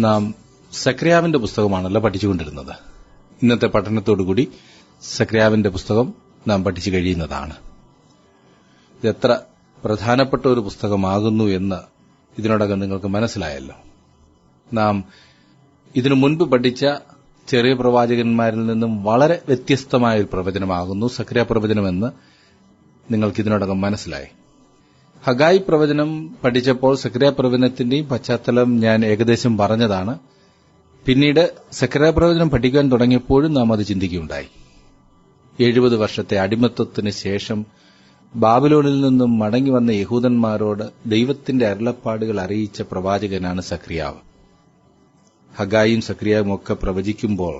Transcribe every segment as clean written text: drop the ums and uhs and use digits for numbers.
നാം സക്രിയാവിന്റെ പുസ്തകമാണല്ലോ പഠിച്ചുകൊണ്ടിരുന്നത്. ഇന്നത്തെ പഠനത്തോടുകൂടി സക്രിയാവിന്റെ പുസ്തകം നാം പഠിച്ചു കഴിയുന്നതാണ്. ഇതെത്ര പ്രധാനപ്പെട്ട ഒരു പുസ്തകമാകുന്നു എന്ന് ഇതിനോടകം നിങ്ങൾക്ക് മനസ്സിലായല്ലോ. നാം ഇതിനു മുൻപ് പഠിച്ച ചെറിയ പ്രവാചകന്മാരിൽ നിന്നും വളരെ വ്യത്യസ്തമായ ഒരു പ്രവചനമാകുന്നു സക്രിയ പ്രവചനമെന്ന് നിങ്ങൾക്കിതിനോടകം മനസ്സിലായി. ഹഗായി പ്രവചനം പഠിച്ചപ്പോൾ സക്രിയ പ്രവചനത്തിന്റെയും പശ്ചാത്തലം ഞാൻ ഏകദേശം പറഞ്ഞതാണ്. പിന്നീട് സക്രിയ പ്രവചനം പഠിക്കാൻ തുടങ്ങിയപ്പോഴും നാം അത് ചിന്തിക്കുകയുണ്ടായി. 70 വർഷത്തെ അടിമത്തത്തിന് ശേഷം ബാബിലോണിൽ നിന്നും മടങ്ങിവന്ന യഹൂദന്മാരോട് ദൈവത്തിന്റെ അരുളപ്പാടുകൾ അറിയിച്ച പ്രവാചകനാണ് സക്രിയാവ്. ഹഗായും സക്രിയാവും ഒക്കെ പ്രവചിക്കുമ്പോൾ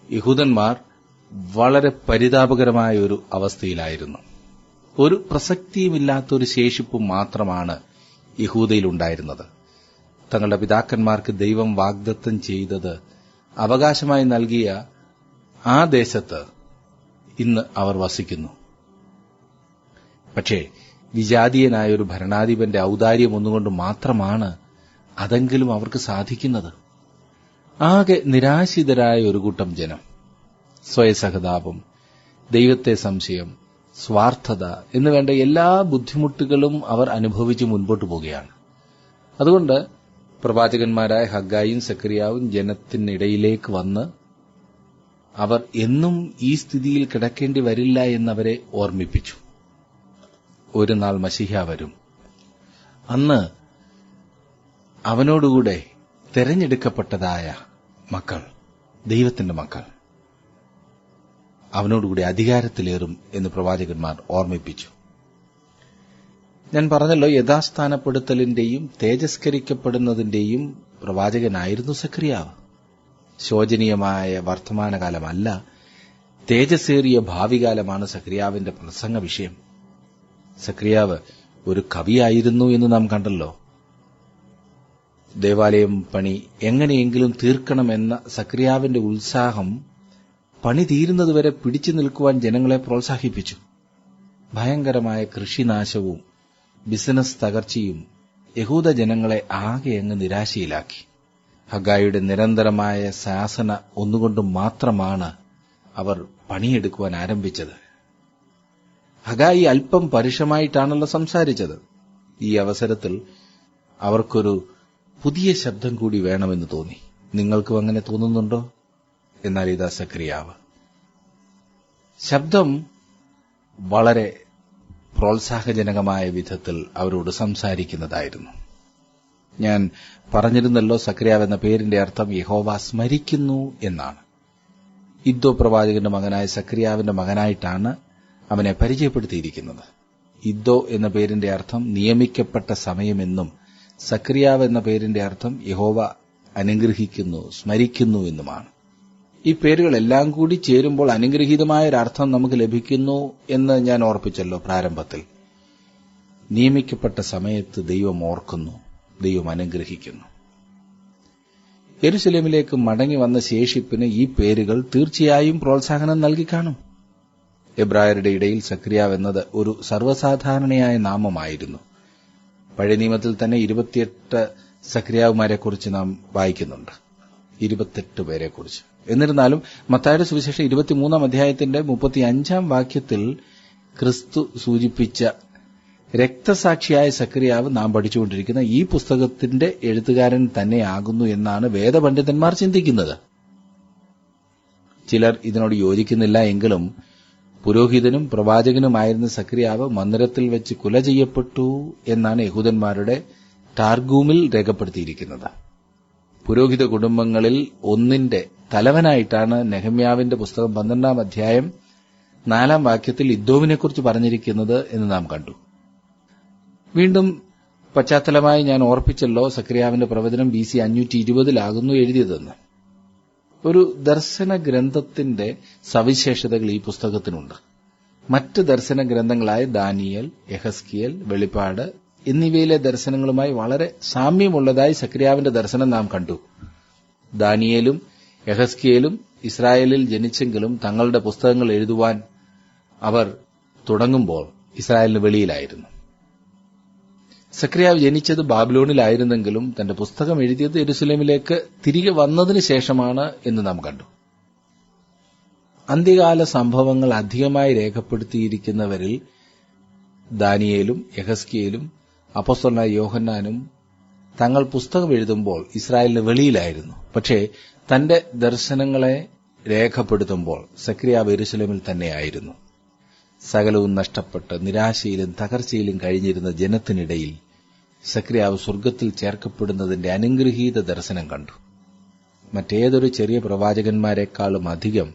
യഹൂദന്മാർ വളരെ പരിതാപകരമായ ഒരു അവസ്ഥയിലായിരുന്നു. ഒരു പ്രസക്തിയുമില്ലാത്തൊരു ശേഷിപ്പും മാത്രമാണ് യഹൂദയിലുണ്ടായിരുന്നത്. തങ്ങളുടെ പിതാക്കന്മാർക്ക് ദൈവം വാഗ്ദത്തം ചെയ്തത് അവകാശമായി നൽകിയ ആ ദേശത്ത് ഇന്ന് അവർ വസിക്കുന്നു. പക്ഷേ വിജാതീയനായ ഒരു ഭരണാധിപന്റെ ഔദാര്യം ഒന്നുകൊണ്ട് മാത്രമാണ് അതെങ്കിലും അവർക്ക് സാധിക്കുന്നത്. ആകെ നിരാശിതരായ ഒരു കൂട്ടം ജനം, സ്വയസഹതാപം, ദൈവത്തെ സംശയം, സ്വാർത്ഥത എന്നുവേണ്ട എല്ലാ ബുദ്ധിമുട്ടുകളും അവർ അനുഭവിച്ച് മുൻപോട്ടു പോവുകയാണ്. അതുകൊണ്ട് പ്രവാചകന്മാരായ ഹഗായും സക്രിയാവും ജനത്തിനിടയിലേക്ക് വന്ന് അവർ എന്നും ഈ സ്ഥിതിയിൽ കിടക്കേണ്ടി വരില്ല എന്നവരെ ഓർമ്മിപ്പിച്ചു. ഒരു നാൾ മശീഹ വരും. അന്ന് അവനോടുകൂടെ തെരഞ്ഞെടുക്കപ്പെട്ടതായ മക്കൾ, ദൈവത്തിന്റെ മക്കൾ, അവനോടുകൂടി അധികാരത്തിലേറും എന്ന് പ്രവാചകന്മാർ ഓർമ്മിപ്പിച്ചു. ഞാൻ പറഞ്ഞല്ലോ, യഥാസ്ഥാനപ്പെടുത്തലിന്റെയും തേജസ്കരിക്കപ്പെടുന്നതിന്റെയും പ്രവാചകനായിരുന്നു സക്രിയാവ്. ശോചനീയമായ വർത്തമാനകാലമല്ല, തേജസ്സേറിയ ഭാവികാലമാണ് സക്രിയാവിന്റെ പ്രസംഗ വിഷയം. സക്രിയാവ് ഒരു കവിയായിരുന്നു എന്ന് നാം കണ്ടല്ലോ. ദേവാലയം പണി എങ്ങനെയെങ്കിലും തീർക്കണമെന്ന സക്രിയാവിന്റെ ഉത്സാഹം പണി തീരുന്നതുവരെ പിടിച്ചു നിൽക്കുവാൻ ജനങ്ങളെ പ്രോത്സാഹിപ്പിച്ചു. ഭയങ്കരമായ കൃഷിനാശവും ബിസിനസ് തകർച്ചയും യഹൂദ ജനങ്ങളെ ആകെയങ്ങ് നിരാശയിലാക്കി. ഹഗായിയുടെ നിരന്തരമായ ശാസന ഒന്നുകൊണ്ട് മാത്രമാണ് അവർ പണിയെടുക്കുവാൻ ആരംഭിച്ചത്. ഹഗായി അല്പം പരുഷമായിട്ടാണല്ലോ സംസാരിച്ചത്. ഈ അവസരത്തിൽ അവർക്കൊരു പുതിയ ശബ്ദം കൂടി വേണമെന്ന് തോന്നി. നിങ്ങൾക്കും അങ്ങനെ തോന്നുന്നുണ്ടോ? എന്നാൽ ഇതാ സക്രിയാവ്. ശബ്ദം വളരെ പ്രോത്സാഹജനകമായ വിധത്തിൽ അവരോട് സംസാരിക്കുന്നതായിരുന്നു. ഞാൻ പറഞ്ഞിരുന്നല്ലോ, സക്രിയാവ് എന്ന പേരിന്റെ അർത്ഥം യഹോവ സ്മരിക്കുന്നു എന്നാണ്. ഇദ്ദോ പ്രവാചകന്റെ മകനായ സക്രിയാവിന്റെ മകനായിട്ടാണ് അവനെ പരിചയപ്പെടുത്തിയിരിക്കുന്നത്. ഇദ്ദോ എന്ന പേരിന്റെ അർത്ഥം നിയമിക്കപ്പെട്ട സമയമെന്നും സക്രിയാവ് എന്ന പേരിന്റെ അർത്ഥം യഹോവ അനുഗ്രഹിക്കുന്നു, സ്മരിക്കുന്നു എന്നുമാണ്. ഈ പേരുകളെല്ലാം കൂടി ചേരുമ്പോൾ അനുഗ്രഹീതമായ ഒരർത്ഥം നമുക്ക് ലഭിക്കുന്നു എന്ന് ഞാൻ ഓർപ്പിച്ചല്ലോ പ്രാരംഭത്തിൽ. നിയമിക്കപ്പെട്ട സമയത്ത് ദൈവം ഓർക്കുന്നു, ദൈവം അനുഗ്രഹിക്കുന്നു. യെരുശലേമിലേക്ക് മടങ്ങി വന്ന ശേഷിപ്പിന് ഈ പേരുകൾ തീർച്ചയായും പ്രോത്സാഹനം നൽകിക്കാണും. എബ്രായരുടെ ഇടയിൽ സക്രിയാവ് എന്നത് ഒരു സർവ്വസാധാരണയായ നാമമായിരുന്നു. പഴയ നിയമത്തിൽ തന്നെ 28 സക്രിയാവുമാരെക്കുറിച്ച് നാം വായിക്കുന്നുണ്ട്. 28 പേരെക്കുറിച്ച്. എന്നിരുന്നാലും മത്തായിയുടെ സുവിശേഷം 23 അധ്യായത്തിന്റെ 35 വാക്യത്തിൽ ക്രിസ്തു സൂചിപ്പിച്ച രക്തസാക്ഷിയായ സക്രിയാവ് നാം പഠിച്ചുകൊണ്ടിരിക്കുന്ന ഈ പുസ്തകത്തിന്റെ എഴുത്തുകാരൻ തന്നെയാകുന്നു എന്നാണ് വേദപണ്ഡിതന്മാർ ചിന്തിക്കുന്നത്. ചിലർ ഇതിനോട് യോജിക്കുന്നില്ല എങ്കിലും പുരോഹിതനും പ്രവാചകനുമായിരുന്ന സക്രിയാവ് മന്ദിരത്തിൽ വെച്ച് കൊല ചെയ്യപ്പെട്ടു എന്നാണ് യഹൂദന്മാരുടെ ടാർഗൂമിൽ രേഖപ്പെടുത്തിയിരിക്കുന്നത്. പുരോഹിത കുടുംബങ്ങളിൽ ഒന്നിന്റെ തലവനായിട്ടാണ് നെഹമ്യാവിന്റെ പുസ്തകം 12 അധ്യായം 4 വാക്യത്തിൽ ഇദ്ദോവിനെക്കുറിച്ച് പറഞ്ഞിരിക്കുന്നത് എന്ന് നാം കണ്ടു. വീണ്ടും പശ്ചാത്തലമായി ഞാൻ ഓർപ്പിച്ചല്ലോ, സക്രിയാവിന്റെ പ്രവചനം BC 520 എഴുതിയതെന്ന്. ഒരു ദർശന ഗ്രന്ഥത്തിന്റെ സവിശേഷതകൾ ഈ പുസ്തകത്തിനുണ്ട്. മറ്റ് ദർശന ഗ്രന്ഥങ്ങളായ ദാനിയേൽ, യെഹസ്കിയേൽ, വെളിപ്പാട് എന്നിവയിലെ ദർശനങ്ങളുമായി വളരെ സാമ്യമുള്ളതായി സക്രിയാവിന്റെ ദർശനം നാം കണ്ടു. ദാനിയേലും യെഹസ്കിയേലും ഇസ്രായേലിൽ ജനിച്ചെങ്കിലും തങ്ങളുടെ പുസ്തകങ്ങൾ എഴുതുവാൻ അവർ തുടങ്ങുമ്പോൾ ഇസ്രായേലിന് വെളിയിലായിരുന്നു. സക്രിയാവ് ജനിച്ചത് ബാബിലോണിലായിരുന്നെങ്കിലും തന്റെ പുസ്തകം എഴുതിയത് യെരുശലേമിലേക്ക് തിരികെ വന്നതിന് ശേഷമാണ് എന്ന് നാം കണ്ടു. അന്ത്യകാല സംഭവങ്ങൾ അധികമായി രേഖപ്പെടുത്തിയിരിക്കുന്നവരിൽ ദാനിയേലും യെഹസ്കേലും അപ്പോസ്തലനായ യോഹന്നാനും തങ്ങൾ പുസ്തകം എഴുതുമ്പോൾ ഇസ്രായേലിന് വെളിയിലായിരുന്നു. പക്ഷേ തന്റെ ദർശനങ്ങളെ രേഖപ്പെടുത്തുമ്പോൾ സക്രിയാവ് യെരുശലേമിൽ തന്നെയായിരുന്നു. സകലവും നഷ്ടപ്പെട്ട് നിരാശയിലും തകർച്ചയിലും കഴിഞ്ഞിരുന്ന ജനത്തിനിടയിൽ സക്രിയാവ് സ്വർഗ്ഗത്തിൽ ചേർക്കപ്പെടുന്നതിന്റെ അനുഗ്രഹീത ദർശനം കണ്ടു. മറ്റേതൊരു ചെറിയ പ്രവാചകന്മാരെക്കാളും അധികം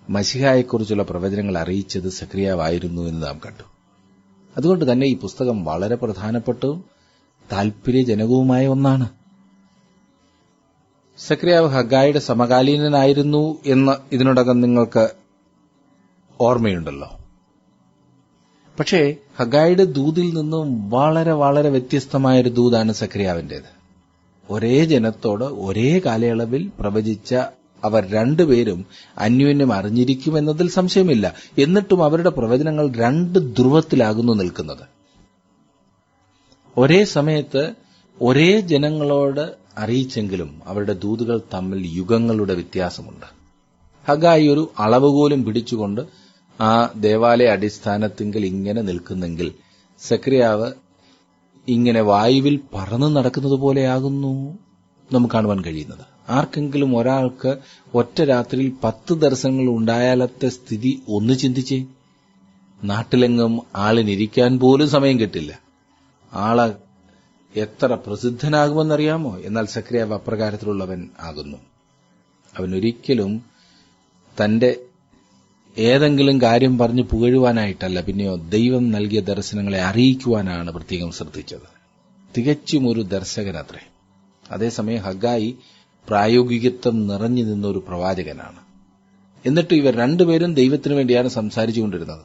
മശിഹായെക്കുറിച്ചുള്ള പ്രവചനങ്ങൾ അറിയിച്ചത് സക്രിയാവായിരുന്നു എന്ന് നാം കണ്ടു. അതുകൊണ്ട് തന്നെ ഈ പുസ്തകം വളരെ പ്രധാനപ്പെട്ടതും താൽപര്യജനകവുമായ ഒന്നാണ്. സക്രിയാവ് ഹഗ്ഗായിയുടെ സമകാലീനനായിരുന്നു എന്ന് ഇതിനോടകം നിങ്ങൾക്ക് ഓർമ്മയുണ്ടല്ലോ. പക്ഷേ ഹഗ്ഗായിയുടെ ദൂതിൽ നിന്നും വളരെ വളരെ വ്യത്യസ്തമായൊരു ദൂതാണ് സക്രിയാവിന്റേത്. ഒരേ ജനത്തോട് ഒരേ കാലയളവിൽ പ്രവചിച്ച അവർ രണ്ടുപേരും അന്യോന്യം അറിഞ്ഞിരിക്കുമെന്നതിൽ സംശയമില്ല. എന്നിട്ടും അവരുടെ പ്രവചനങ്ങൾ രണ്ട് ധ്രുവത്തിലാകുന്നു നിൽക്കുന്നത്. ഒരേ സമയത്ത് ഒരേ ജനങ്ങളോട് അറിയിച്ചെങ്കിലും അവരുടെ ദൂതുകൾ തമ്മിൽ യുഗങ്ങളുടെ വ്യത്യാസമുണ്ട്. ഹഗ്ഗായി ഒരു അളവുകോലും പിടിച്ചുകൊണ്ട് ആ ദേവാലയ അടിസ്ഥാനത്തിങ്കിൽ ഇങ്ങനെ നിൽക്കുന്നെങ്കിൽ സക്രിയാവ് ഇങ്ങനെ വായുവിൽ പറന്നു നടക്കുന്നത് പോലെയാകുന്നു നമുക്ക് കാണുവാൻ കഴിയുന്നത്. ആർക്കെങ്കിലും ഒരാൾക്ക് ഒറ്റ രാത്രിയിൽ 10 ദർശനങ്ങൾ ഉണ്ടായാലത്തെ സ്ഥിതി ഒന്ന് ചിന്തിച്ചേ. നാട്ടിലെങ്ങും ആളിനിരിക്കാൻ പോലും സമയം കിട്ടില്ല. ആള് എത്ര പ്രസിദ്ധനാകുമെന്നറിയാമോ? എന്നാൽ സക്രിയാവ് അപ്രകാരത്തിലുള്ളവൻ ആകുന്നു. അവനൊരിക്കലും തന്റെ ഏതെങ്കിലും കാര്യം പറഞ്ഞ് പുകഴുവാനായിട്ടല്ല, പിന്നെയോ ദൈവം നൽകിയ ദർശനങ്ങളെ അറിയിക്കുവാനാണ് പ്രത്യേകം ശ്രദ്ധിച്ചത്. തികച്ചും ഒരു ദർശകനത്രേ. അതേസമയം ഹഗ്ഗായി പ്രായോഗികത്വം നിറഞ്ഞു നിന്നൊരു പ്രവാചകനാണ്. എന്നിട്ട് ഇവർ രണ്ടുപേരും ദൈവത്തിനു വേണ്ടിയാണ് സംസാരിച്ചുകൊണ്ടിരുന്നത്.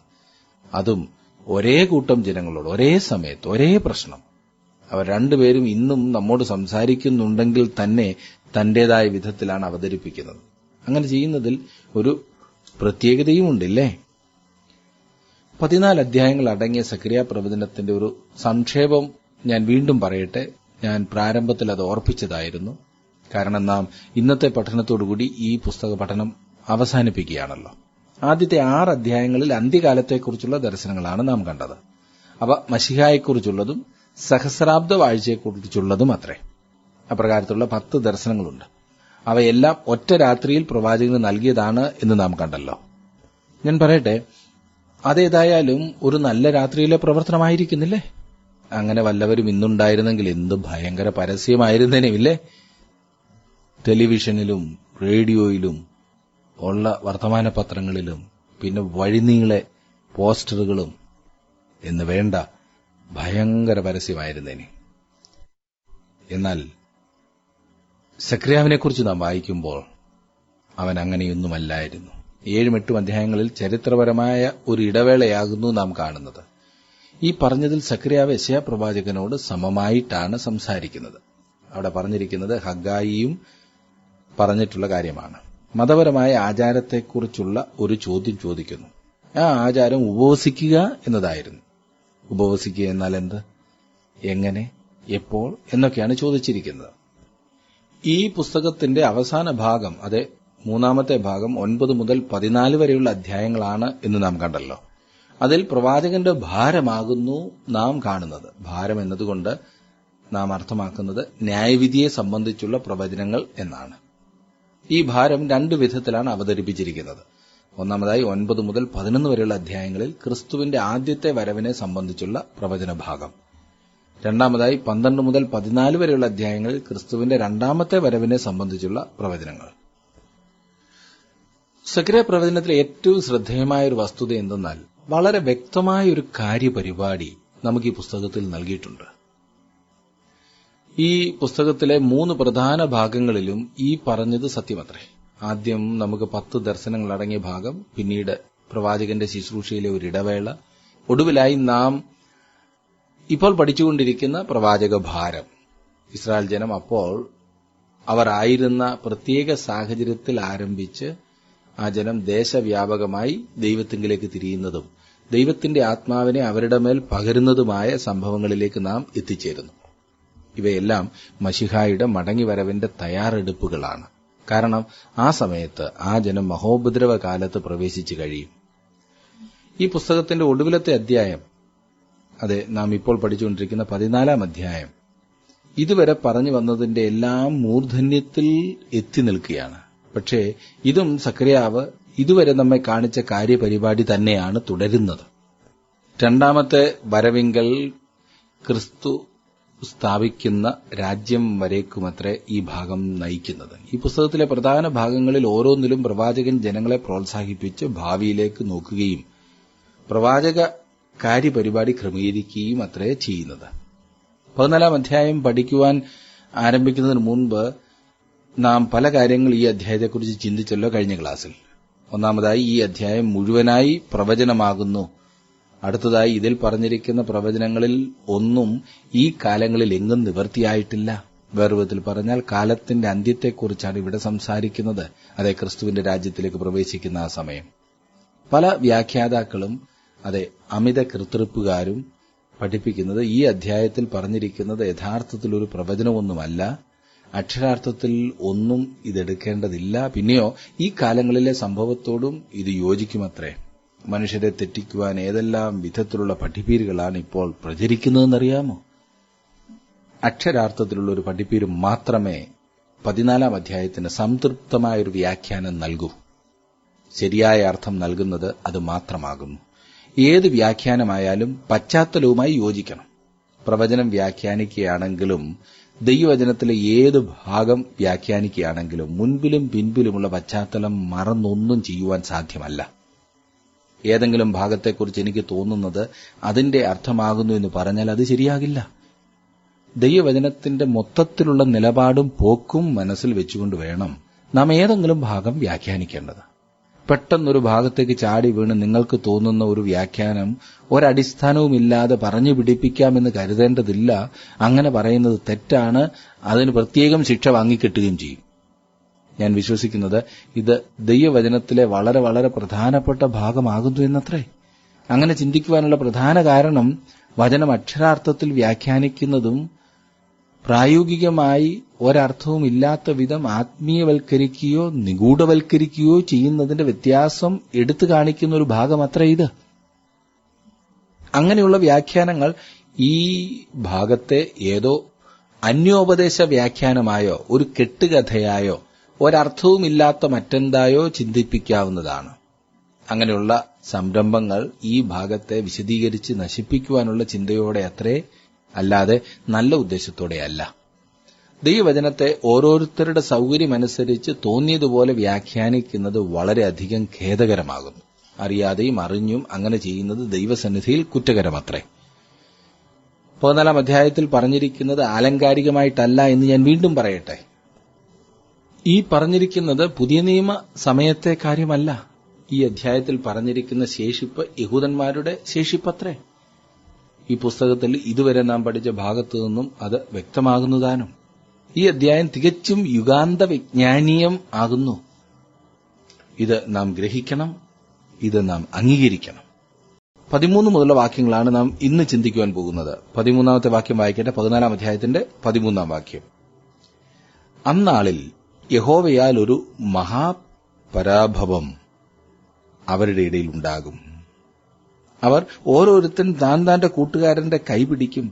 അതും ഒരേ കൂട്ടം ജനങ്ങളോട് ഒരേ സമയത്ത് ഒരേ പ്രശ്നം. അവർ രണ്ടുപേരും ഇന്നും നമ്മോട് സംസാരിക്കുന്നുണ്ടെങ്കിൽ തന്നെ തന്റേതായ വിധത്തിലാണ് അവതരിപ്പിക്കുന്നത്. അങ്ങനെ ചെയ്യുന്നതിൽ ഒരു പ്രത്യേകതയുമുണ്ടില്ലേ. 14 അധ്യായങ്ങൾ അടങ്ങിയ സക്രിയ പ്രവചനത്തിന്റെ ഒരു സംക്ഷേപം ഞാൻ വീണ്ടും പറയട്ടെ. ഞാൻ പ്രാരംഭത്തിൽ അത് ഓർപ്പിച്ചതായിരുന്നു. കാരണം നാം ഇന്നത്തെ പഠനത്തോടുകൂടി ഈ പുസ്തക പഠനം അവസാനിപ്പിക്കുകയാണല്ലോ. ആദ്യത്തെ 6 അധ്യായങ്ങളിൽ അന്ത്യകാലത്തെക്കുറിച്ചുള്ള ദർശനങ്ങളാണ് നാം കണ്ടത്. അവ മശിഹായെക്കുറിച്ചുള്ളതും സഹസ്രാബ്ദ വാഴ്ചയെക്കുറിച്ചുള്ളതും അത്രേ. അപ്രകാരത്തിലുള്ള 10 ദർശനങ്ങളുണ്ട്. അവയെല്ലാം ഒറ്റ രാത്രിയിൽ പ്രവാചകന് നൽകിയതാണ് എന്ന് നാം കണ്ടല്ലോ. ഞാൻ പറയട്ടെ, അതേതായാലും ഒരു നല്ല രാത്രിയിലെ പ്രവർത്തനമായിരിക്കുന്നില്ലേ? അങ്ങനെ വല്ലവരും ഇന്നുണ്ടായിരുന്നെങ്കിൽ എന്ത് ഭയങ്കര പരസ്യമായിരുന്നേനുമില്ലേ? ടെലിവിഷനിലും റേഡിയോയിലും ഉള്ള വർത്തമാന പത്രങ്ങളിലും പിന്നെ വഴിനീളെ പോസ്റ്ററുകളും എന്ന് വേണ്ട ഭയങ്കര പരസ്യമായിരുന്നേനെ. എന്നാൽ സക്രിയാവിനെക്കുറിച്ച് നാം വായിക്കുമ്പോൾ അവൻ അങ്ങനെയൊന്നുമല്ലായിരുന്നു. 7-8 അധ്യായങ്ങളിൽ ചരിത്രപരമായ ഒരു ഇടവേളയാകുന്നു നാം കാണുന്നത്. ഈ പറഞ്ഞതിൽ സക്രിയാവ് യെശയ്യാ പ്രവാചകനോട് സമമായിട്ടാണ് സംസാരിക്കുന്നത്. അവിടെ പറഞ്ഞിരിക്കുന്നത് ഹഗ്ഗായിയും പറഞ്ഞിട്ടുള്ള കാര്യമാണ്. മതപരമായ ആചാരത്തെക്കുറിച്ചുള്ള ഒരു ചോദ്യം ചോദിക്കുന്നു. ആ ആചാരം ഉപവസിക്കുക എന്നതായിരുന്നു. ഉപവസിക്കുക എന്നാൽ എന്ത്, എങ്ങനെ, എപ്പോൾ എന്നൊക്കെയാണ് ചോദിച്ചിരിക്കുന്നത്. ഈ പുസ്തകത്തിന്റെ അവസാന ഭാഗം, അതെ 3-ാമത്തെ ഭാഗം 9 മുതൽ 14 വരെയുള്ള അധ്യായങ്ങളാണ് എന്ന് നാം കണ്ടല്ലോ. അതിൽ പ്രവാചകന്റെ ഭാരമാകുന്നു നാം കാണുന്നത്. ഭാരം എന്നതുകൊണ്ട് നാം അർത്ഥമാക്കുന്നത് ന്യായവിധിയെ സംബന്ധിച്ചുള്ള പ്രവചനങ്ങൾ എന്നാണ്. ഈ ഭാരം 2 വിധത്തിലാണ് അവതരിപ്പിച്ചിരിക്കുന്നത്. ഒന്നാമതായി 9 മുതൽ 11 വരെയുള്ള അധ്യായങ്ങളിൽ ക്രിസ്തുവിന്റെ ആദ്യത്തെ വരവിനെ സംബന്ധിച്ചുള്ള പ്രവചന ഭാഗം. രണ്ടാമതായി 12 മുതൽ 14 വരെയുള്ള അധ്യായങ്ങളിൽ ക്രിസ്തുവിന്റെ 2ാമത്തെ വരവിനെ സംബന്ധിച്ചുള്ള പ്രവചനങ്ങൾ. സക്രിയ പ്രവചനത്തിലെ ഏറ്റവും ശ്രദ്ധേയമായ ഒരു വസ്തുത എന്തെന്നാൽ വളരെ വ്യക്തമായ ഒരു കാര്യപരിപാടി നമുക്ക് ഈ പുസ്തകത്തിൽ നൽകിയിട്ടുണ്ട്. ഈ പുസ്തകത്തിലെ 3 പ്രധാന ഭാഗങ്ങളിലും ഈ പറഞ്ഞത് സത്യമത്രേ. ആദ്യം നമുക്ക് 10 ദർശനങ്ങൾ അടങ്ങിയ ഭാഗം, പിന്നീട് പ്രവാചകന്റെ ശുശ്രൂഷയിലെ ഒരു ഇടവേള, ഒടുവിലായി നാം ഇപ്പോൾ പഠിച്ചുകൊണ്ടിരിക്കുന്ന പ്രവാചക ഭാരം. ഇസ്രായേൽ ജനം അപ്പോൾ അവർ ആയിരുന്ന പ്രത്യേക സാഹചര്യത്തിൽ ആരംഭിച്ച് ആ ജനം ദേശവ്യാപകമായി ദൈവത്തിങ്കിലേക്ക് തിരിയുന്നതും ദൈവത്തിന്റെ ആത്മാവിനെ അവരുടെ മേൽ പകരുന്നതുമായ സംഭവങ്ങളിലേക്ക് നാം എത്തിച്ചേരുന്നു. ഇവയെല്ലാം മശിഹായുടെ മടങ്ങിവരവിന്റെ തയ്യാറെടുപ്പുകളാണ്. കാരണം ആ സമയത്ത് ആ ജനം മഹോപദ്രവ കാലത്ത് പ്രവേശിച്ചു കഴിയും. ഈ പുസ്തകത്തിന്റെ ഒടുവിലത്തെ അധ്യായം, അതെ, നാം ഇപ്പോൾ പഠിച്ചുകൊണ്ടിരിക്കുന്ന 14-ാം അധ്യായം, ഇതുവരെ പറഞ്ഞു വന്നതിന്റെ എല്ലാം മൂർധന്യത്തിൽ എത്തി നിൽക്കുകയാണ്. പക്ഷേ ഇതും സക്കറിയാവ് ഇതുവരെ നമ്മെ കാണിച്ച കാര്യപരിപാടി തന്നെയാണ് തുടരുന്നത്. രണ്ടാമത്തെ വരവിങ്കൽ ക്രിസ്തു സ്ഥാപിക്കുന്ന രാജ്യം വരേക്കുമത്രേ ഈ ഭാഗം നയിക്കുന്നത്. ഈ പുസ്തകത്തിലെ പ്രധാന ഭാഗങ്ങളിൽ ഓരോന്നിലും പ്രവാചകൻ ജനങ്ങളെ പ്രോത്സാഹിപ്പിച്ച് ഭാവിയിലേക്ക് നോക്കുകയും പ്രവാചക കാര്യപരിപാടി ക്രമീകരിക്കുകയും അത്രേ ചെയ്യുന്നത്. 14-ാം അധ്യായം പഠിക്കുവാൻ ആരംഭിക്കുന്നതിന് മുൻപ് നാം പല കാര്യങ്ങൾ ഈ അധ്യായത്തെക്കുറിച്ച് ചിന്തിച്ചല്ലോ കഴിഞ്ഞ ക്ലാസ്സിൽ. ഒന്നാമതായി, ഈ അധ്യായം മുഴുവനായി പ്രവചനമാകുന്നു. അടുത്തതായി, ഇതിൽ പറഞ്ഞിരിക്കുന്ന പ്രവചനങ്ങളിൽ ഒന്നും ഈ കാലങ്ങളിൽ എങ്ങും നിവൃത്തിയായിട്ടില്ല. വേറെ വിധത്തിൽ പറഞ്ഞാൽ കാലത്തിന്റെ അന്ത്യത്തെക്കുറിച്ചാണ് ഇവിടെ സംസാരിക്കുന്നത്. അതെ, ക്രിസ്തുവിന്റെ രാജ്യത്തിലേക്ക് പ്രവേശിക്കുന്ന ആ സമയം. പല വ്യാഖ്യാതാക്കളും, അതെ, അമിത കൃത്രിപ്പുകാരും പഠിപ്പിക്കുന്നത് ഈ അധ്യായത്തിൽ പറഞ്ഞിരിക്കുന്നത് യഥാർത്ഥത്തിൽ ഒരു പ്രവചനമൊന്നുമല്ല, അക്ഷരാർത്ഥത്തിൽ ഒന്നും ഇതെടുക്കേണ്ടതില്ല, പിന്നെയോ ഈ കാലങ്ങളിലെ സംഭവത്തോടും ഇത് യോജിക്കുമത്രേ. മനുഷ്യരെ തെറ്റിക്കുവാൻ ഏതെല്ലാം വിധത്തിലുള്ള പഠിപ്പീരുകളാണ് ഇപ്പോൾ പ്രചരിക്കുന്നതെന്നറിയാമോ? അക്ഷരാർത്ഥത്തിലുള്ള ഒരു പഠിപ്പീര് മാത്രമേ 14-ാം അധ്യായത്തിന് സംതൃപ്തമായൊരു വ്യാഖ്യാനം നൽകൂ. ശരിയായ അർത്ഥം നൽകുന്നത് അത് മാത്രമാകുന്നു. ഏത് വ്യാഖ്യാനമായാലും പശ്ചാത്തലവുമായി യോജിക്കണം. പ്രവചനം വ്യാഖ്യാനിക്കുകയാണെങ്കിലും ദൈവവചനത്തിലെ ഏത് ഭാഗം വ്യാഖ്യാനിക്കുകയാണെങ്കിലും മുൻപിലും പിൻപിലുമുള്ള പശ്ചാത്തലം മറന്നൊന്നും ചെയ്യുവാൻ സാധ്യമല്ല. ഏതെങ്കിലും ഭാഗത്തെക്കുറിച്ച് എനിക്ക് തോന്നുന്നത് അതിന്റെ അർത്ഥമാകുന്നു എന്ന് പറഞ്ഞാൽ അത് ശരിയാകില്ല. ദൈവവചനത്തിന്റെ മൊത്തത്തിലുള്ള നിലപാടും പോക്കും മനസ്സിൽ വെച്ചുകൊണ്ട് വേണം നാം ഏതെങ്കിലും ഭാഗം വ്യാഖ്യാനിക്കേണ്ടത്. പെട്ടെന്നൊരു ഭാഗത്തേക്ക് ചാടി വീണ് നിങ്ങൾക്ക് തോന്നുന്ന ഒരു വ്യാഖ്യാനം ഒരടിസ്ഥാനവുമില്ലാതെ പറഞ്ഞു പിടിപ്പിക്കാമെന്ന് കരുതേണ്ടതില്ല. അങ്ങനെ പറയുന്നത് തെറ്റാണ്. അതിന് പ്രത്യേകം ശിക്ഷ വാങ്ങിക്കിട്ടുകയും ചെയ്യും. ഞാൻ വിശ്വസിക്കുന്നത് ഇത് ദൈവവചനത്തിലെ വളരെ വളരെ പ്രധാനപ്പെട്ട ഭാഗമാകുന്നു എന്നത്രേ. അങ്ങനെ ചിന്തിക്കുവാനുള്ള പ്രധാന കാരണം വചനം അക്ഷരാർത്ഥത്തിൽ വ്യാഖ്യാനിക്കുന്നതും പ്രായോഗികമായി ഒരർത്ഥവും ഇല്ലാത്ത വിധം ആത്മീയവൽക്കരിക്കുകയോ നിഗൂഢവൽക്കരിക്കുകയോ ചെയ്യുന്നതിന്റെ വ്യത്യാസം എടുത്തു കാണിക്കുന്ന ഒരു ഭാഗം അത്രേ ഇത്. അങ്ങനെയുള്ള വ്യാഖ്യാനങ്ങൾ ഈ ഭാഗത്തെ ഏതോ അന്യോപദേശ വ്യാഖ്യാനമായോ ഒരു കെട്ടുകഥയായോ ഒരർത്ഥവുമില്ലാത്ത മറ്റെന്തായോ ചിന്തിപ്പിക്കാവുന്നതാണ്. അങ്ങനെയുള്ള സംരംഭങ്ങൾ ഈ ഭാഗത്തെ വിശദീകരിച്ച് നശിപ്പിക്കുവാനുള്ള ചിന്തയോടെ അത്രേ, അല്ലാതെ നല്ല ഉദ്ദേശത്തോടെയല്ല. ദൈവവചനത്തെ ഓരോരുത്തരുടെ സൗകര്യമനുസരിച്ച് തോന്നിയതുപോലെ വ്യാഖ്യാനിക്കുന്നത് വളരെയധികം ഖേദകരമാകുന്നു. അറിയാതെയും അറിഞ്ഞും അങ്ങനെ ചെയ്യുന്നത് ദൈവസന്നിധിയിൽ കുറ്റകരമത്രേ. 14-ാം അധ്യായത്തിൽ പറഞ്ഞിരിക്കുന്നത് ആലങ്കാരികമായിട്ടല്ല എന്ന് ഞാൻ വീണ്ടും പറയട്ടെ. ഈ പറഞ്ഞിരിക്കുന്നത് പുതിയ നിയമ സമയത്തെ കാര്യമല്ല. ഈ അധ്യായത്തിൽ പറഞ്ഞിരിക്കുന്ന ശേഷിപ്പ് യഹൂദന്മാരുടെ ശേഷിപ്പത്രേ. ഈ പുസ്തകത്തിൽ ഇതുവരെ നാം പഠിച്ച ഭാഗത്തു നിന്നും അത് വ്യക്തമാകുന്നതാനും. ഈ അധ്യായം തികച്ചും യുഗാന്ത വിജ്ഞാനീയം ആകുന്നു. ഇത് നാം ഗ്രഹിക്കണം, ഇത് നാം അംഗീകരിക്കണം. 13 മുതലുള്ള വാക്യങ്ങളാണ് നാം ഇന്ന് ചിന്തിക്കുവാൻ പോകുന്നത്. 13-ാമത്തെ വാക്യം വായിക്കട്ടെ. 14-ാം അധ്യായത്തിന്റെ 13-ാം വാക്യം. അന്നാളിൽ യഹോവയാൽ ഒരു മഹാപരാഭവം അവരുടെ ഇടയിൽ ഉണ്ടാകും. അവർ ഓരോരുത്തൻ താൻ താന്റെ കൂട്ടുകാരന്റെ കൈ പിടിക്കും,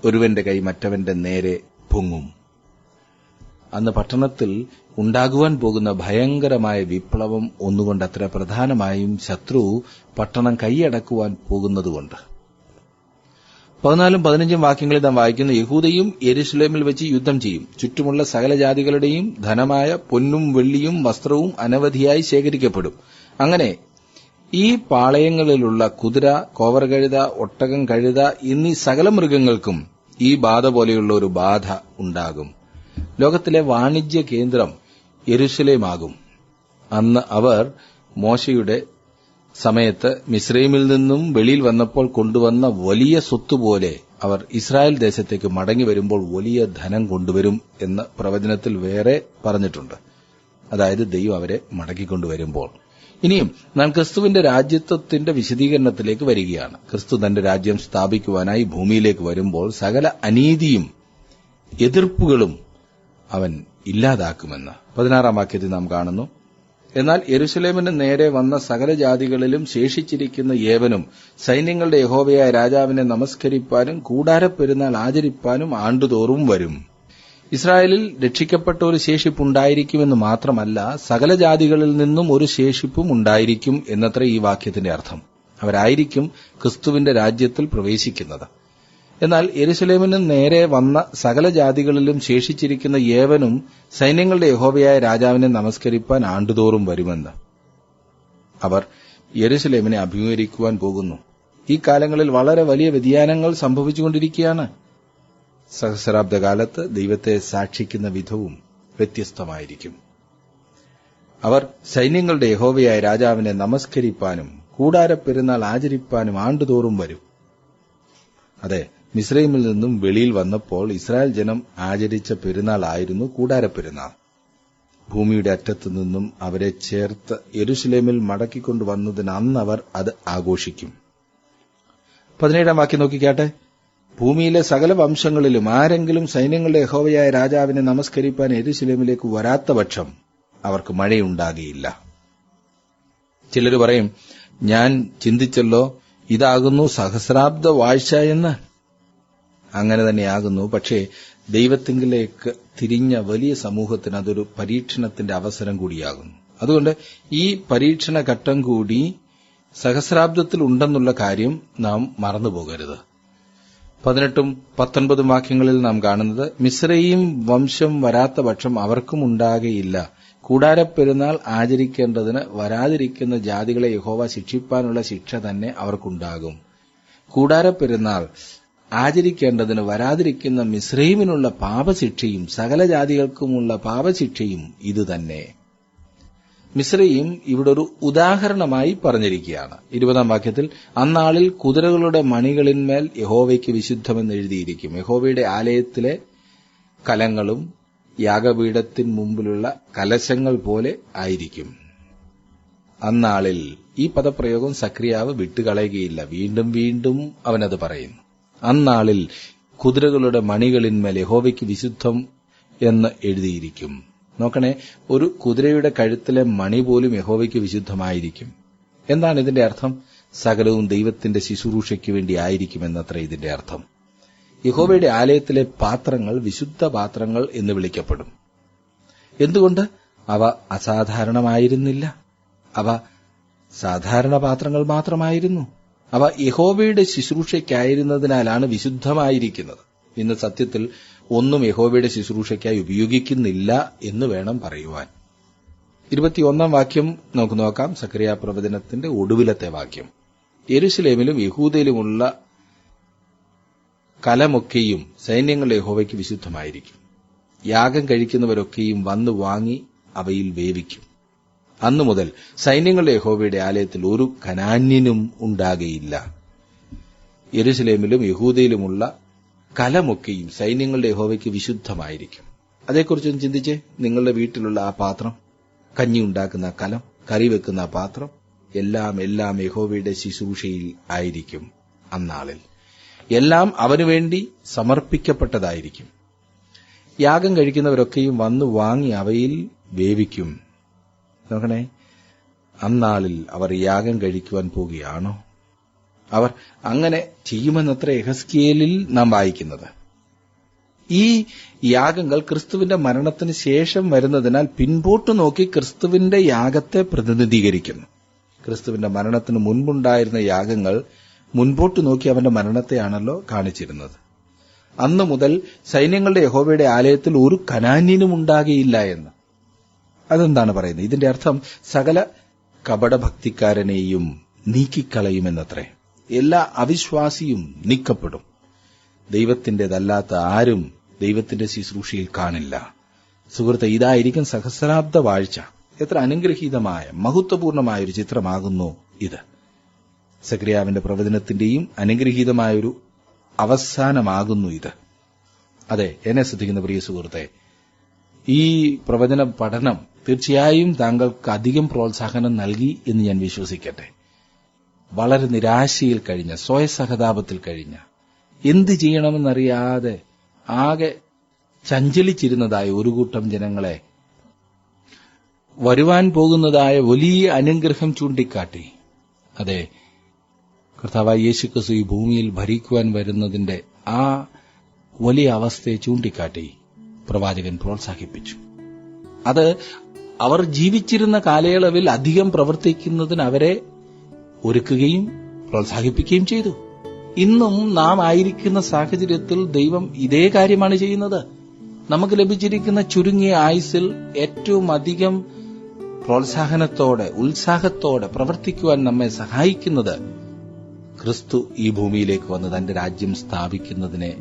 ഒരുവന്റെ കൈ മറ്റവന്റെ നേരെ പൊങ്ങും. അന്ന് പട്ടണത്തിൽ ഉണ്ടാകുവാൻ പോകുന്ന ഭയങ്കരമായ വിപ്ലവം ഒന്നുകൊണ്ടത്ര, പ്രധാനമായും ശത്രു പട്ടണം കൈയടക്കുവാൻ പോകുന്നതുകൊണ്ട്. 14ഉം 15ഉം വാക്യങ്ങളിൽ നാം വായിക്കുന്നു, യഹൂദയും യെരുശലേമിൽ വെച്ച് യുദ്ധം ചെയ്യും. ചുറ്റുമുള്ള സകല ജാതികളുടെയും ധനമായ പൊന്നും വെള്ളിയും വസ്ത്രവും അനവധിയായി ശേഖരിക്കപ്പെടും. അങ്ങനെ ഈ പാളയങ്ങളിലുള്ള കുതിര, കോവർകഴുത, ഒട്ടകം, കഴുത എന്നീ സകല മൃഗങ്ങൾക്കും ഈ ബാധ പോലെയുള്ള ഒരു ബാധ ഉണ്ടാകും. ലോകത്തിലെ വാണിജ്യ കേന്ദ്രം യെരുശലേമാകും. അന്ന് അവർ മോശയുടെ സമയത്ത് മിസ്രൈമിൽ നിന്നും വെളിയിൽ വന്നപ്പോൾ കൊണ്ടുവന്ന വലിയ സ്വത്തുപോലെ അവർ ഇസ്രായേൽ ദേശത്തേക്ക് മടങ്ങി വരുമ്പോൾ വലിയ ധനം കൊണ്ടുവരും എന്ന് പ്രവചനത്തിൽ വേറെ പറഞ്ഞിട്ടുണ്ട്. അതായത് ദൈവം അവരെ മടക്കിക്കൊണ്ടുവരുമ്പോൾ ഇനിയും നാം ക്രിസ്തുവിന്റെ രാജ്യത്വത്തിന്റെ വിശദീകരണത്തിലേക്ക് വരികയാണ്. ക്രിസ്തു തന്റെ രാജ്യം സ്ഥാപിക്കുവാനായി ഭൂമിയിലേക്ക് വരുമ്പോൾ സകല അനീതിയും എതിർപ്പുകളും അവൻ ഇല്ലാതാക്കുമെന്ന് 16 വാക്യത്തിൽ നാം കാണുന്നു. എന്നാൽ യെരൂശലേമിന് നേരെ വന്ന സകല ജാതികളിലും ശേഷിച്ചിരിക്കുന്ന ഏവനും സൈന്യങ്ങളുടെ യഹോവയായ രാജാവിനെ നമസ്കരിപ്പാനും കൂടാരപ്പെരുന്നാൾ ആചരിപ്പാനും ആണ്ടുതോറും വരും. ഇസ്രായേലിൽ രക്ഷിക്കപ്പെട്ട ഒരു ശേഷിപ്പുണ്ടായിരിക്കുമെന്ന് മാത്രമല്ല, സകല ജാതികളിൽ നിന്നും ഒരു ശേഷിപ്പും ഉണ്ടായിരിക്കും എന്നത്ര ഈ വാക്യത്തിന്റെ അർത്ഥം. അവരായിരിക്കും ക്രിസ്തുവിന്റെ രാജ്യത്തിൽ പ്രവേശിക്കുന്നത്. എന്നാൽ യെരൂശലേമിന് നേരെ വന്ന സകല ജാതികളിലും ശേഷിച്ചിരിക്കുന്ന ഏവനും സൈന്യങ്ങളുടെ യഹോവയായ രാജാവിനെ നമസ്കരിപ്പാൻ ആണ്ടുതോറും വരുമെന്ന്. അവർ യെരൂശലേമിനെ അഭിമുഖീകരിക്കുവാൻ പോകുന്നു. ഈ കാലങ്ങളിൽ വളരെ വലിയ വ്യതിയാനങ്ങൾ സംഭവിച്ചുകൊണ്ടിരിക്കുകയാണ്. സഹസ്രാബ്ദകാലത്ത് ദൈവത്തെ സാക്ഷിക്കുന്ന വിധവും വ്യത്യസ്തമായിരിക്കും. അവർ സൈന്യങ്ങളുടെ യഹോവയായ രാജാവിനെ നമസ്കരിപ്പാനും കൂടാരപ്പെരുന്നാൾ ആചരിപ്പാനും ആണ്ടുതോറും വരും. അതെ, മിസ്രൈമിൽ നിന്നും വെളിയിൽ വന്നപ്പോൾ ഇസ്രായേൽ ജനം ആചരിച്ച പെരുന്നാൾ ആയിരുന്നു കൂടാരപ്പെരുന്നാൾ. ഭൂമിയുടെ അറ്റത്തു നിന്നും അവരെ ചേർത്ത് യെരൂശലേമിൽ മടക്കിക്കൊണ്ടുവന്നതിന് അന്ന് അവർ അത് ആഘോഷിക്കും. 17 വാക്യം നോക്കിക്കാട്ടെ. ഭൂമിയിലെ സകല വംശങ്ങളിലും ആരെങ്കിലും സൈന്യങ്ങളുടെ യഹോവയായ രാജാവിനെ നമസ്കരിപ്പാൻ യെരൂശലേമിലേക്ക് വരാത്ത പക്ഷം അവർക്ക് മഴയുണ്ടാകുകയില്ല. ചിലർ പറയും, ഞാൻ ചിന്തിച്ചല്ലോ, ഇതാകുന്നു സഹസ്രാബ്ദ വാഴ്ച എന്ന്. അങ്ങനെ തന്നെയാകുന്നു. പക്ഷേ ദൈവത്തിങ്കിലേക്ക് തിരിഞ്ഞ വലിയ സമൂഹത്തിന് അതൊരു പരീക്ഷണത്തിന്റെ അവസരം കൂടിയാകുന്നു. അതുകൊണ്ട് ഈ പരീക്ഷണ ഘട്ടം കൂടി സഹസ്രാബ്ദത്തിൽ ഉണ്ടെന്നുള്ള കാര്യം നാം മറന്നുപോകരുത്. 18 19 വാക്യങ്ങളിൽ നാം കാണുന്നത്, മിസ്രയീം വംശം വരാത്ത പക്ഷം അവർക്കും ഉണ്ടാകുകയില്ല. കൂടാരപ്പെരുന്നാൾ ആചരിക്കേണ്ടതിന് വരാതിരിക്കുന്ന ജാതികളെ യഹോവ ശിക്ഷിപ്പാനുള്ള ശിക്ഷ തന്നെ അവർക്കുണ്ടാകും. കൂടാരപ്പെരുന്നാൾ ആചരിക്കേണ്ടതിന് വരാതിരിക്കുന്ന മിസ്രയീമിനുള്ള പാപശിക്ഷയും സകല ജാതികൾക്കുമുള്ള പാപശിക്ഷയും ഇതുതന്നെ. മിസ്രയീം ഇവിടെ ഒരു ഉദാഹരണമായി പറഞ്ഞിരിക്കുകയാണ്. 20 വാക്യത്തിൽ, അന്നാളിൽ കുതിരകളുടെ മണികളിന്മേൽ യഹോവയ്ക്ക് വിശുദ്ധമെന്ന് എഴുതിയിരിക്കും. യഹോവയുടെ ആലയത്തിലെ കലങ്ങളും യാഗപീഠത്തിന് മുമ്പിലുള്ള കലശങ്ങൾ പോലെ ആയിരിക്കും. അന്നാളിൽ ഈ പദപ്രയോഗം സക്രിയാവ് വിട്ടുകളയുകയില്ല. വീണ്ടും വീണ്ടും അവനത് പറയുന്നു. അന്നാളിൽ കുതിരകളുടെ മണികളിന്മേൽ യഹോവയ്ക്ക് വിശുദ്ധം എന്ന് എഴുതിയിരിക്കും. നോക്കണേ, ഒരു കുതിരയുടെ കഴുത്തിലെ മണി പോലും യഹോവയ്ക്ക് വിശുദ്ധമായിരിക്കും. എന്താണ് ഇതിന്റെ അർത്ഥം? സകലവും ദൈവത്തിന്റെ ശുശ്രൂഷയ്ക്ക് വേണ്ടി ആയിരിക്കുമെന്നത്ര ഇതിന്റെ അർത്ഥം. യഹോവയുടെ ആലയത്തിലെ പാത്രങ്ങൾ വിശുദ്ധ പാത്രങ്ങൾ എന്ന് വിളിക്കപ്പെടും. എന്തുകൊണ്ട്? അവ അസാധാരണമായിരുന്നില്ല. അവ സാധാരണ പാത്രങ്ങൾ മാത്രമായിരുന്നു. അവ യഹോവയുടെ ശുശ്രൂഷയ്ക്കായിരുന്നതിനാലാണ് വിശുദ്ധമായിരിക്കുന്നത്. ഇന്ന് സത്യത്തിൽ ഒന്നും യഹോവയുടെ ശുശ്രൂഷയ്ക്കായി ഉപയോഗിക്കുന്നില്ല എന്ന് വേണം പറയുവാൻ. 21 വാക്യം നമുക്ക് നോക്കാം. സക്കറിയ പ്രവചനത്തിന്റെ ഒടുവിലത്തെ വാക്യം. യെരൂശലേമിലും യഹൂദയിലുമുള്ള കലമൊക്കെയും സൈന്യങ്ങളുടെ യഹോവയ്ക്ക് വിശുദ്ധമായിരിക്കും. യാഗം കഴിക്കുന്നവരൊക്കെയും വന്നു വാങ്ങി അവയിൽ വേവിക്കും. അന്നു മുതൽ സൈന്യങ്ങളുടെ യഹോവയുടെ ആലയത്തിൽ ഒരു കനാന്യനും ഉണ്ടാകുകയില്ല. യെരൂശലേമിലും യഹൂദയിലുമുള്ള കലമൊക്കെയും സൈന്യങ്ങളുടെ യഹോവയ്ക്ക് വിശുദ്ധമായിരിക്കും. അതേക്കുറിച്ചൊന്ന് ചിന്തിച്ചേ. നിങ്ങളുടെ വീട്ടിലുള്ള ആ പാത്രം, കഞ്ഞി ഉണ്ടാക്കുന്ന കലം, കറി വെക്കുന്ന പാത്രം, എല്ലാം യഹോവയുടെ ശുശ്രൂഷയിൽ ആയിരിക്കും. അന്നാളിൽ എല്ലാം അവനുവേണ്ടി സമർപ്പിക്കപ്പെട്ടതായിരിക്കും. യാഗം കഴിക്കുന്നവരൊക്കെയും വന്നു വാങ്ങി അവയിൽ വേവിക്കും. നോക്കണേ, അന്നാളിൽ അവർ യാഗം കഴിക്കുവാൻ പോകുകയാണോ? അവർ അങ്ങനെ ചെയ്യുമെന്നത്ര യെഹെസ്കേലിൽ നാം വായിക്കുന്നത്. ഈ യാഗങ്ങൾ ക്രിസ്തുവിന്റെ മരണത്തിന് ശേഷം വരുന്നതിനാൽ പിൻപോട്ട് നോക്കി ക്രിസ്തുവിന്റെ യാഗത്തെ പ്രതിനിധീകരിക്കുന്നു. ക്രിസ്തുവിന്റെ മരണത്തിന് മുൻപുണ്ടായിരുന്ന യാഗങ്ങൾ മുൻപോട്ട് നോക്കി അവന്റെ മരണത്തെയാണല്ലോ കാണിച്ചിരുന്നത്. അന്നു മുതൽ സൈന്യങ്ങളുടെ യഹോവയുടെ ആലയത്തിൽ ഒരു കനാന്യനും ഉണ്ടാകുകയില്ല എന്ന്. അതെന്താണ് പറയുന്നത്? ഇതിന്റെ അർത്ഥം സകല കപടഭക്തിക്കാരനെയും നീക്കിക്കളയുമെന്നത്രേ. എല്ലാ അവിശ്വാസിയും നീക്കപ്പെടും. ദൈവത്തിന്റേതല്ലാത്ത ആരും ദൈവത്തിന്റെ ശുശ്രൂഷയിൽ കാണില്ല. സുഹൃത്തെ, ഇതായിരിക്കും സഹസ്രാബ്ദ വാഴ്ച. എത്ര അനുഗ്രഹീതമായ മഹത്വപൂർണമായ ഒരു ചിത്രമാകുന്നു ഇത്. സക്രിയാവിന്റെ പ്രവചനത്തിന്റെയും അനുഗ്രഹീതമായൊരു അവസാനമാകുന്നു ഇത്. അതെ, എന്നെ ശ്രദ്ധിക്കുന്ന പ്രിയ സുഹൃത്തെ, ഈ പ്രവചന പഠനം തീർച്ചയായും താങ്കൾക്ക് അധികം പ്രോത്സാഹനം നൽകി എന്ന് ഞാൻ വിശ്വസിക്കട്ടെ. വളരെ നിരാശയിൽ കഴിഞ്ഞ, സ്വയസഹതാപത്തിൽ കഴിഞ്ഞ, എന്ത് ചെയ്യണമെന്നറിയാതെ ആകെ ചഞ്ചലിച്ചിരുന്നതായ ഒരു കൂട്ടം ജനങ്ങളെ വരുവാൻ പോകുന്നതായ വലിയ അനുഗ്രഹം ചൂണ്ടിക്കാട്ടി. അതെ, കർത്താവായ യേശുക്രിസ്തു ഈ ഭൂമിയിൽ ഭരിക്കുവാൻ വരുന്നതിന്റെ ആ വലിയ അവസ്ഥയെ ചൂണ്ടിക്കാട്ടി പ്രവാചകൻ പ്രോത്സാഹിപ്പിച്ചു. അത് അവർ ജീവിച്ചിരുന്ന കാലയളവിൽ അധികം പ്രവർത്തിക്കുന്നതിന് അവരെ ഒരുക്കുകയും പ്രോത്സാഹിപ്പിക്കുകയും ചെയ്തു. ഇന്നും നാം ആയിരിക്കുന്ന സാഹചര്യത്തിൽ ദൈവം ഇതേ കാര്യമാണ് ചെയ്യുന്നത്. നമുക്ക് ലഭിച്ചിരിക്കുന്ന ചുരുങ്ങിയ ആയുസ്സിൽ ഏറ്റവും അധികം പ്രോത്സാഹനത്തോടെ, ഉത്സാഹത്തോടെ പ്രവർത്തിക്കുവാൻ നമ്മെ സഹായിക്കുന്നത് ക്രിസ്തു ഈ ഭൂമിയിലേക്ക് വന്ന് തന്റെ രാജ്യം സ്ഥാപിക്കുന്നതിനെ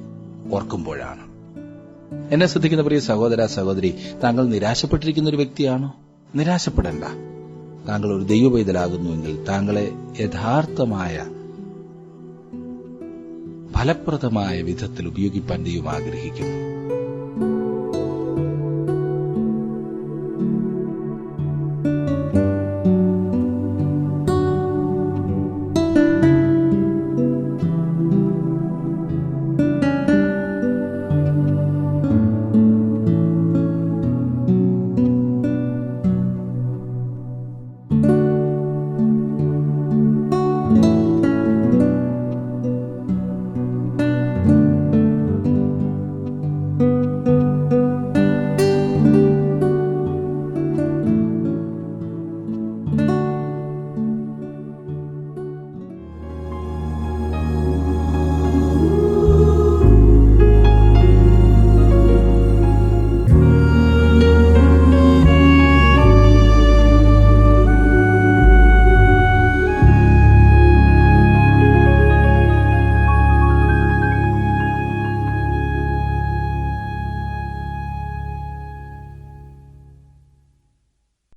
ഓർക്കുമ്പോഴാണ്. എന്നെ ശ്രദ്ധിക്കുന്ന പ്രിയ സഹോദര, സഹോദരി, താങ്കൾ നിരാശപ്പെട്ടിരിക്കുന്ന ഒരു വ്യക്തിയാണോ? നിരാശപ്പെടേണ്ട. താങ്കൾ ഒരു ദൈവപൈതലാകുന്നുവെങ്കിൽ താങ്കളെ യഥാർത്ഥമായ ഫലപ്രദമായ വിധത്തിൽ ഉപയോഗിപ്പാൻ ദൈവം ആഗ്രഹിക്കുന്നു.